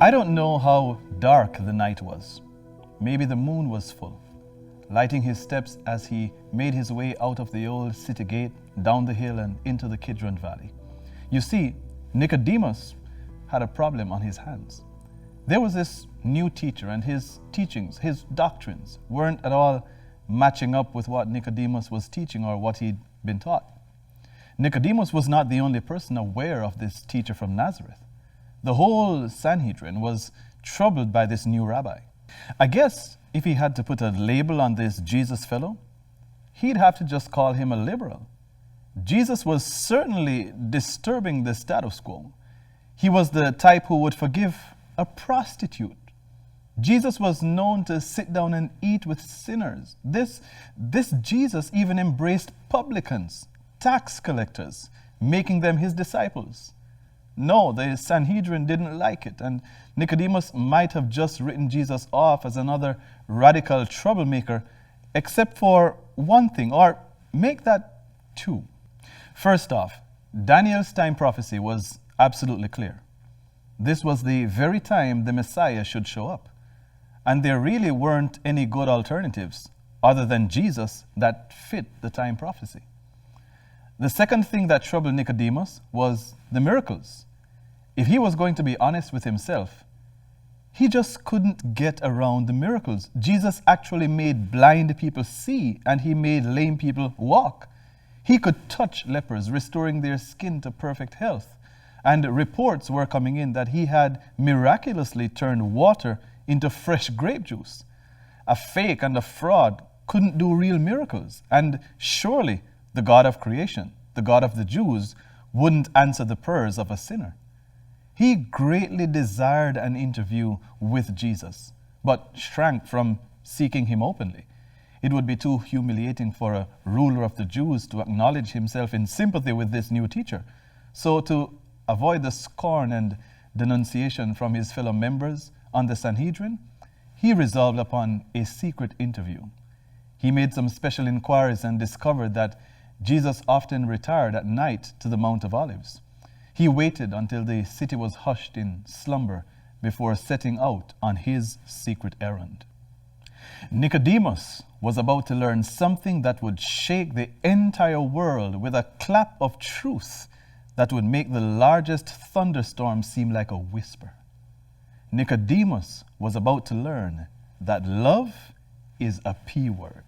I don't know how dark the night was. Maybe the moon was full, lighting his steps as he made his way out of the old city gate, down the hill and into the Kidron Valley. You see, Nicodemus had a problem on his hands. There was this new teacher, and his teachings, his doctrines, weren't at all matching up with what Nicodemus was teaching or what he'd been taught. Nicodemus was not the only person aware of this teacher from Nazareth. The whole Sanhedrin was troubled by this new rabbi. I guess if he had to put a label on this Jesus fellow, he'd have to just call him a liberal. Jesus was certainly disturbing the status quo. He was the type who would forgive a prostitute. Jesus was known to sit down and eat with sinners. This Jesus even embraced publicans, tax collectors, making them his disciples. No, the Sanhedrin didn't like it, and Nicodemus might have just written Jesus off as another radical troublemaker, except for one thing, or make that two. First off, Daniel's time prophecy was absolutely clear. This was the very time the Messiah should show up, and there really weren't any good alternatives other than Jesus that fit the time prophecy. The second thing that troubled Nicodemus was the miracles. If he was going to be honest with himself, he just couldn't get around the miracles. Jesus actually made blind people see, and he made lame people walk. He could touch lepers, restoring their skin to perfect health. And reports were coming in that he had miraculously turned water into fresh grape juice. A fake and a fraud couldn't do real miracles. And surely the God of creation, the God of the Jews, wouldn't answer the prayers of a sinner. He greatly desired an interview with Jesus, but shrank from seeking him openly. It would be too humiliating for a ruler of the Jews to acknowledge himself in sympathy with this new teacher. So to avoid the scorn and denunciation from his fellow members on the Sanhedrin, he resolved upon a secret interview. He made some special inquiries and discovered that Jesus often retired at night to the Mount of Olives. He waited until the city was hushed in slumber before setting out on his secret errand. Nicodemus was about to learn something that would shake the entire world with a clap of truth that would make the largest thunderstorm seem like a whisper. Nicodemus was about to learn that love is a P word.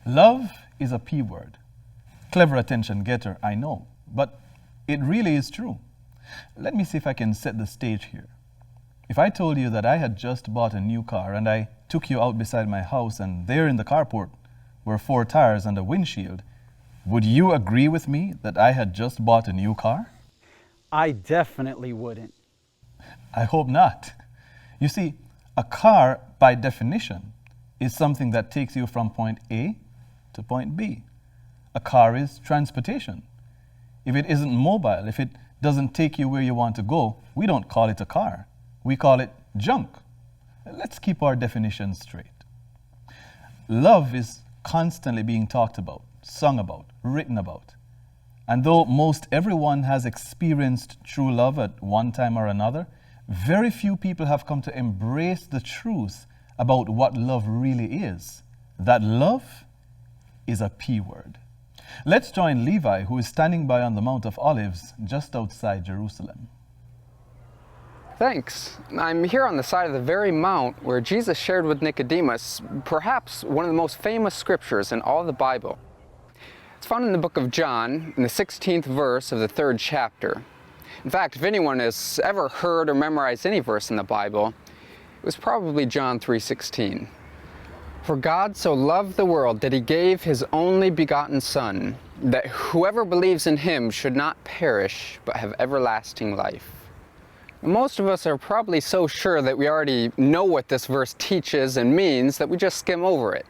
Love is a P word. Clever attention getter, I know, but it really is true. Let me see if I can set the stage here. If I told you that I had just bought a new car and I took you out beside my house and there in the carport were 4 tires and a windshield, would you agree with me that I had just bought a new car? I definitely wouldn't. I hope not. You see, a car, by definition, is something that takes you from point A to point B. A car is transportation. If it isn't mobile, if it doesn't take you where you want to go, we don't call it a car. We call it junk. Let's keep our definitions straight. Love is constantly being talked about, sung about, written about. And though most everyone has experienced true love at one time or another, very few people have come to embrace the truth about what love really is. That love is a P word. Let's join Levi, who is standing by on the Mount of Olives just outside Jerusalem. Thanks. I'm here on the side of the very mount where Jesus shared with Nicodemus perhaps one of the most famous scriptures in all the Bible. It's found in the book of John, in the 16th verse of the 3rd chapter. In fact, if anyone has ever heard or memorized any verse in the Bible, it was probably John 3:16. For God so loved the world that he gave his only begotten Son, that whoever believes in him should not perish, but have everlasting life. Most of us are probably so sure that we already know what this verse teaches and means that we just skim over it.